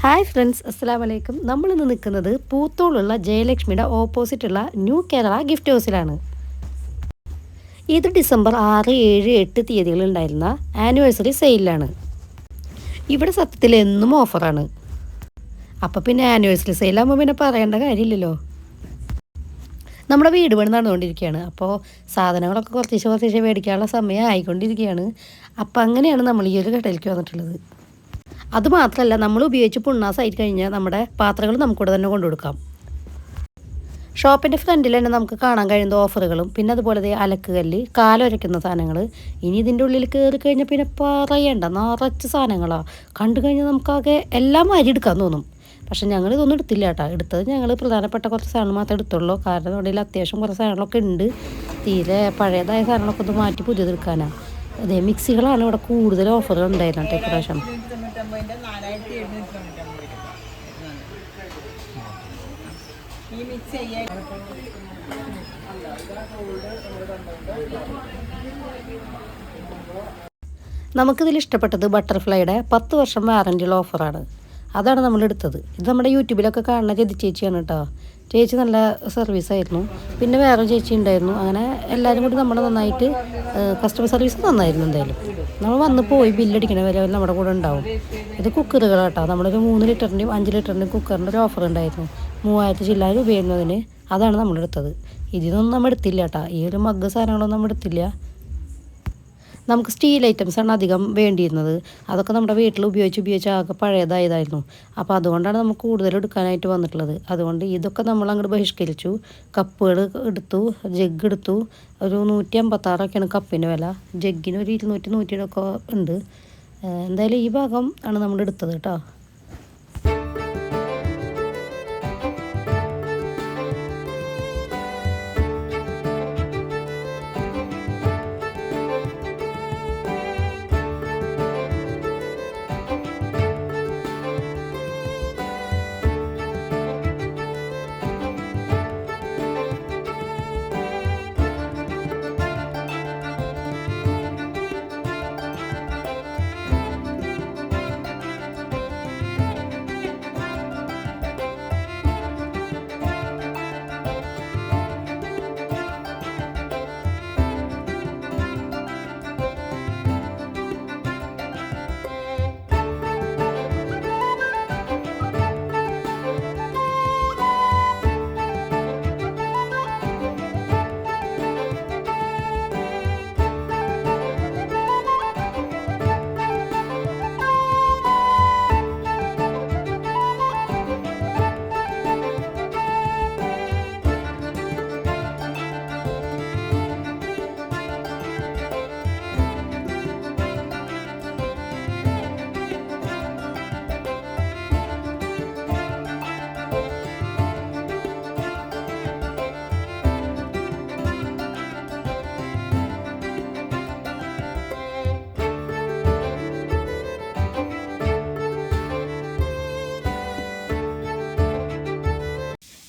Hi friends, അസ്സലാമു അലൈക്കും. നമ്മളിന്ന് നിൽക്കുന്നത് പൂത്തോളുള്ള ജയലക്ഷ്മിയുടെ ഓപ്പോസിറ്റുള്ള ന്യൂ കേരള ഗിഫ്റ്റ് ഹൗസിലാണ്. ഇത് ഡിസംബർ 6, 7, 8 തീയതികളുണ്ടായിരുന്ന ആനിവേഴ്സറി സെയിലാണ്. ഇവിടെ സത്യത്തിൽ എന്നും ഓഫറാണ്. അപ്പോൾ പിന്നെ ആനിവേഴ്സറി സെയിലാകുമ്പോൾ പിന്നെ പറയേണ്ട കാര്യമില്ലല്ലോ. നമ്മുടെ വീട് പണി നടന്നുകൊണ്ടിരിക്കുകയാണ്. അപ്പോൾ സാധനങ്ങളൊക്കെ കുറച്ച് മേടിക്കാനുള്ള സമയം ആയിക്കൊണ്ടിരിക്കുകയാണ്. അപ്പോൾ അങ്ങനെയാണ് നമ്മൾ ഈ ഒരു കടയിലേക്ക് വന്നിട്ടുള്ളത്. അതുമാത്രമല്ല, നമ്മൾ ഉപയോഗിച്ച് പുണ്ണാസായി കഴിഞ്ഞാൽ നമ്മുടെ പാത്രങ്ങൾ നമുക്കിവിടെ തന്നെ കൊണ്ടുകൊടുക്കാം. ഷോപ്പിൻ്റെ ഫ്രണ്ടിൽ തന്നെ നമുക്ക് കാണാൻ കഴിയുന്ന ഓഫറുകളും പിന്നെ അതുപോലെ അലക്കുകല്ല്, കാലൊരയ്ക്കുന്ന സാധനങ്ങൾ. ഇനി ഇതിൻ്റെ ഉള്ളിൽ കയറി കഴിഞ്ഞാൽ പിന്നെ പറയണ്ട, നിറച്ച് സാധനങ്ങളാണ്. കണ്ടു കഴിഞ്ഞാൽ നമുക്കാകെ എല്ലാം അരി എടുക്കാൻ തോന്നും. പക്ഷേ ഞങ്ങൾ ഇതൊന്നും എടുത്തില്ല കേട്ടോ. എടുത്തത് ഞങ്ങൾ പ്രധാനപ്പെട്ട കുറച്ച് സാധനങ്ങൾ മാത്രമേ എടുത്തുള്ളൂ. കാരണം നമ്മുടെ അത്യാവശ്യം കുറച്ച് സാധനങ്ങളൊക്കെ ഉണ്ട്. തീരെ പഴയതായ സാധനങ്ങളൊക്കെ ഒന്ന് മാറ്റി പുതിയതെടുക്കാനാണ്. അതെ, മിക്സികളാണ് ഇവിടെ കൂടുതൽ ഓഫറുകൾ ഉണ്ടായിരുന്നത് ഇപ്രാവശ്യം. നമുക്കിതിൽ ഇഷ്ടപ്പെട്ടത് ബട്ടർഫ്ലൈയുടെ 10 വർഷം വാറൻറ്റിയുള്ള ഓഫറാണ്. അതാണ് നമ്മൾ എടുത്തത്. ഇത് നമ്മുടെ യൂട്യൂബിലൊക്കെ കാണുന്ന ചേച്ചിയാണ് കേട്ടോ. ചേച്ചി നല്ല സർവീസായിരുന്നു. പിന്നെ വേറെ ചേച്ചി ഉണ്ടായിരുന്നു. അങ്ങനെ എല്ലാവരും കൂടി നമ്മൾ നന്നായിട്ട് കസ്റ്റമർ സർവീസ് നന്നായിരുന്നു. എന്തായാലും നമ്മൾ വന്ന് പോയി ബില്ലടിക്കണ വരെ നമ്മുടെ കൂടെ ഉണ്ടാവും. ഇത് കുക്കറുകൾ കേട്ടോ. നമ്മളൊരു 3 ലിറ്ററിൻ്റെയും 5 ലിറ്ററിൻ്റെയും കുക്കറിൻ്റെ ഒരു ഓഫർ ഉണ്ടായിരുന്നു. 3000 ചില്ലാൻ രൂപയായിരുന്നതിന്. അതാണ് നമ്മളെടുത്തത്. ഇതിനൊന്നും നമ്മൾ എടുത്തില്ല കേട്ടോ. ഈ ഒരു മഗ് സാധനങ്ങളൊന്നും നമ്മൾ എടുത്തില്ല. നമുക്ക് സ്റ്റീൽ ഐറ്റംസാണ് അധികം വേണ്ടിയിരുന്നത്. അതൊക്കെ നമ്മുടെ വീട്ടിൽ ഉപയോഗിച്ച് ആകെ പഴയതായതായിരുന്നു. അപ്പോൾ അതുകൊണ്ടാണ് നമുക്ക് കൂടുതൽ എടുക്കാനായിട്ട് വന്നിട്ടുള്ളത്. അതുകൊണ്ട് ഇതൊക്കെ നമ്മൾ അങ്ങോട്ട് ബഹിഷ്കരിച്ചു. കപ്പുകൾ എടുത്തു, ജഗ് എടുത്തു. ഒരു 156 കപ്പിൻ്റെ വില. ജഗ്ഗിന് ഒരു 200, 100 ഉണ്ട്. എന്തായാലും ഈ ഭാഗം ആണ് നമ്മൾ എടുത്തത് കേട്ടോ.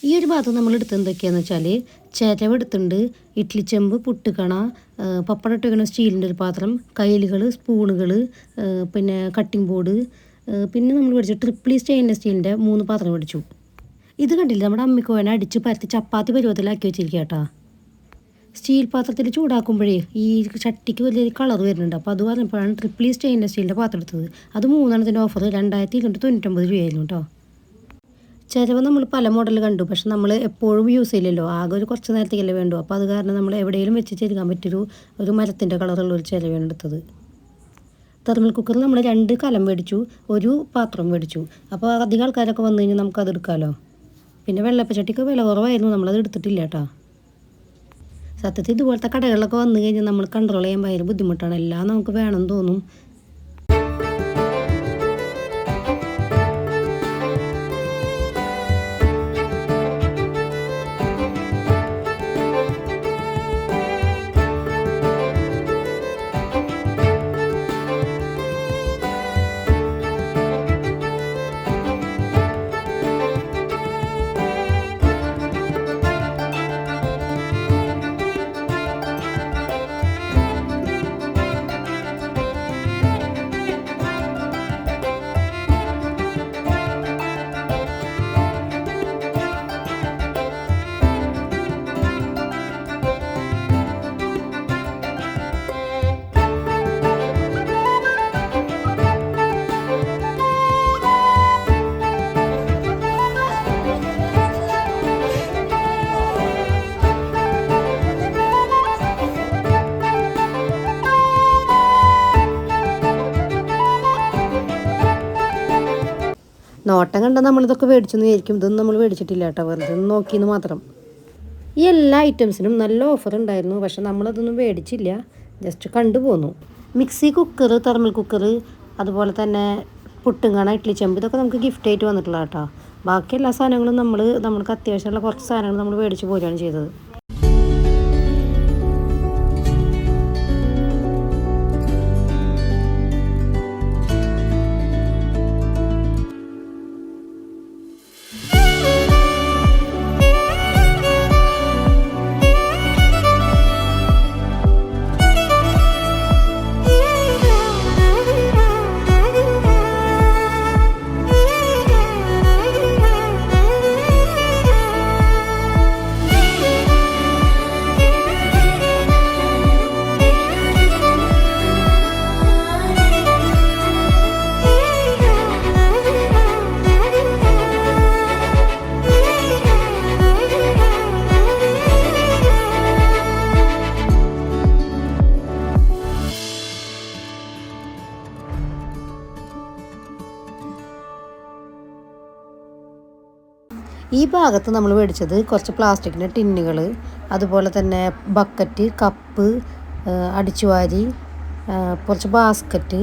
ഈ ഒരു ഭാഗത്ത് നമ്മൾ എടുത്തത് എന്തൊക്കെയാണെന്ന് വെച്ചാൽ ചിരവ് എടുത്തിട്ടുണ്ട്, ഇഡ്ഡലി ചെമ്പ്, പുട്ടുകണ, പപ്പടം ഇട്ട് വെക്കുന്ന സ്റ്റീലിൻ്റെ ഒരു പാത്രം, കയ്യിലുകൾ, സ്പൂണുകൾ, പിന്നെ കട്ടിംഗ് ബോർഡ്, പിന്നെ നമ്മൾ മേടിച്ചു ട്രിപ്പിളി സ്റ്റെയിൻലെസ് സ്റ്റീലിൻ്റെ 3 പാത്രം മേടിച്ചു. ഇത് കണ്ടില്ല, നമ്മുടെ അമ്മിക്കോനെ അടിച്ച് പരത്തി ചപ്പാത്തി പരുവത്തിലാക്കി വെച്ചിരിക്കുക കേട്ടോ. സ്റ്റീൽ പാത്രത്തിൽ ചൂടാക്കുമ്പോഴേ ഈ ചട്ടിക്ക് വലിയ കളർ വരുന്നുണ്ട്. അപ്പോൾ അത് പറഞ്ഞപ്പോഴാണ് ട്രിപ്പിളി സ്റ്റെയിൻലെസ് സ്റ്റീലിൻ്റെ പാത്രം എടുത്തത്. അത് 3 ഓഫർ 2299 രൂപയായിരുന്നു കേട്ടോ. ചിലവ് നമ്മൾ പല മോഡൽ കണ്ടു. പക്ഷെ നമ്മൾ എപ്പോഴും യൂസ് ചെയ്യില്ലല്ലോ, ആകെ ഒരു കുറച്ച് നേരത്തേക്കല്ലേ വേണ്ടു. അപ്പോൾ അത് കാരണം നമ്മൾ എവിടെയെങ്കിലും വെച്ച് ചെരുക്കാൻ പറ്റിയൊരു മരത്തിൻ്റെ കളറുള്ളൊരു ചിലവാണ് എടുത്തത്. തെർമൽ കുക്കറിൽ നമ്മൾ 2 കലം മേടിച്ചു, ഒരു പാത്രം മേടിച്ചു. അപ്പോൾ അധികം ആൾക്കാരൊക്കെ വന്നു കഴിഞ്ഞാൽ നമുക്കത് എടുക്കാമല്ലോ. പിന്നെ വെള്ളപ്പച്ചട്ടിക്ക് വില കുറവായിരുന്നു, നമ്മളത് എടുത്തിട്ടില്ല കേട്ടോ. സത്യത്തിൽ ഇതുപോലത്തെ കടകളിലൊക്കെ വന്നു കഴിഞ്ഞാൽ നമ്മൾ കൺട്രോൾ ചെയ്യാൻ ഭയങ്കര ബുദ്ധിമുട്ടാണ്. എല്ലാം നമുക്ക് വേണമെന്ന് തോന്നും. നോട്ടം കണ്ടാൽ നമ്മളിതൊക്കെ മേടിച്ചെന്ന് വിചാരിക്കും. ഇതൊന്നും നമ്മൾ മേടിച്ചിട്ടില്ല കേട്ടോ, വെറുതെ ഒന്ന് നോക്കിയെന്ന് മാത്രം. ഈ എല്ലാ ഐറ്റംസിനും നല്ല ഓഫർ ഉണ്ടായിരുന്നു, പക്ഷെ നമ്മളതൊന്നും മേടിച്ചില്ല, ജസ്റ്റ് കണ്ടുപോന്നു. മിക്സി, കുക്കർ, തെർമൽ കുക്കർ, അതുപോലെ തന്നെ പുട്ടുംകണ, ഇഡ്ഡലി ചെമ്പ്, ഇതൊക്കെ നമുക്ക് ഗിഫ്റ്റ് ആയിട്ട് വന്നിട്ടുള്ള കേട്ടോ. ബാക്കി എല്ലാ സാധനങ്ങളും നമ്മൾക്ക് അത്യാവശ്യമുള്ള കുറച്ച് സാധനങ്ങൾ നമ്മൾ മേടിച്ച് പോരുകയാണ് ചെയ്തത്. ഈ ഭാഗത്ത് നമ്മൾ മേടിച്ചത് കുറച്ച് പ്ലാസ്റ്റിക്കിൻ്റെ ടിന്നുകൾ, അതുപോലെ തന്നെ ബക്കറ്റ്, കപ്പ്, അടിച്ചുവാരി, കുറച്ച് ബാസ്ക്കറ്റ്,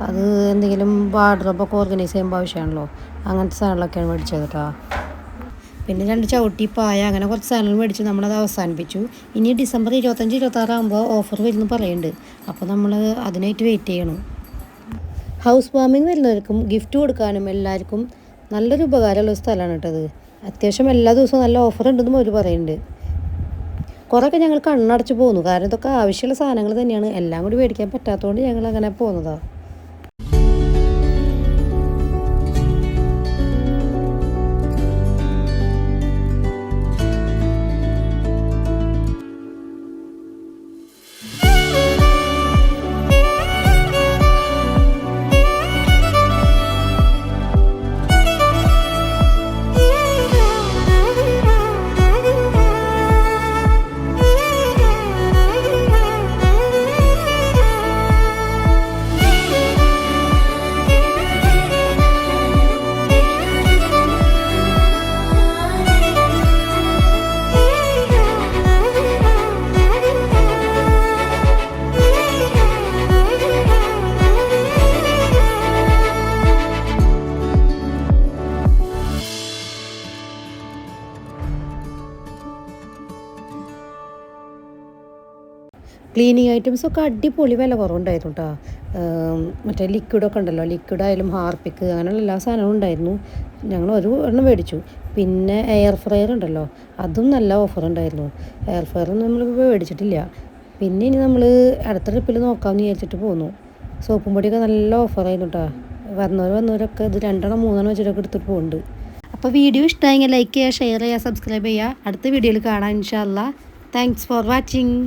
അത് എന്തെങ്കിലും വാർഡ്രോബൊക്കെ ഓർഗനൈസ് ചെയ്യുമ്പോൾ ആവശ്യമാണല്ലോ, അങ്ങനത്തെ സാധനങ്ങളൊക്കെയാണ് മേടിച്ചത് കേട്ടോ. പിന്നെ 2 ചവിട്ടി, പായ, അങ്ങനെ കുറച്ച് സാധനങ്ങൾ മേടിച്ച് നമ്മളത് അവസാനിപ്പിച്ചു. ഇനി ഡിസംബർ 25-26 ആകുമ്പോൾ ഓഫർ വരുന്നു പറയുന്നുണ്ട്, അപ്പോൾ നമ്മൾ അതിനായിട്ട് വെയിറ്റ് ചെയ്യണം. ഹൗസ് വാമിങ് വരുന്നവർക്കും ഗിഫ്റ്റ് കൊടുക്കാനും എല്ലാവർക്കും നല്ലൊരു ഉപകാരമുള്ള സ്ഥലമാണ് കേട്ടത്. അത്യാവശ്യം എല്ലാ ദിവസവും നല്ല ഓഫർ ഉണ്ടെന്നും അവർ പറയുന്നുണ്ട്. കുറേയൊക്കെ ഞങ്ങൾ കണ്ണടച്ച് പോന്നു, കാരണം ഇതൊക്കെ ആവശ്യമുള്ള സാധനങ്ങൾ തന്നെയാണ്, എല്ലാം കൂടി മേടിക്കാൻ പറ്റാത്തതുകൊണ്ട് ഞങ്ങൾ അങ്ങനെ പോകുന്നതാണ്. ക്ലീനിങ് ഐറ്റംസൊക്കെ അടിപൊളി വില കുറവുണ്ടായിരുന്നു കേട്ടോ. മറ്റേ ലിക്വിഡൊക്കെ ഉണ്ടല്ലോ, ലിക്വിഡായാലും ഹാർപ്പിക്ക്, അങ്ങനെയുള്ള എല്ലാ സാധനവും ഉണ്ടായിരുന്നു. ഞങ്ങൾ ഒരു എണ്ണം മേടിച്ചു. പിന്നെ എയർ ഫ്രയർ ഉണ്ടല്ലോ, അതും നല്ല ഓഫർ ഉണ്ടായിരുന്നു. എയർ ഫ്രയറൊന്നും നമ്മൾ മേടിച്ചിട്ടില്ല. പിന്നെ ഇനി നമ്മൾ അടുത്ത ട്രിപ്പിൽ നോക്കാമെന്ന് വിചാരിച്ചിട്ട് പോന്നു. സോപ്പും പൊടിയൊക്കെ നല്ല ഓഫറായിരുന്നു കേട്ടോ. വന്നവരൊക്കെ ഇത് 2-3 വെച്ചിട്ടൊക്കെ എടുത്തിട്ട് പോകുന്നുണ്ട്. അപ്പോൾ വീഡിയോ ഇഷ്ടമായെങ്കിൽ ലൈക്ക് ചെയ്യുക, ഷെയർ ചെയ്യുക, സബ്സ്ക്രൈബ് ചെയ്യുക. അടുത്ത വീഡിയോയിൽ കാണാം ഇൻഷാ അല്ലാ. Thanks for watching.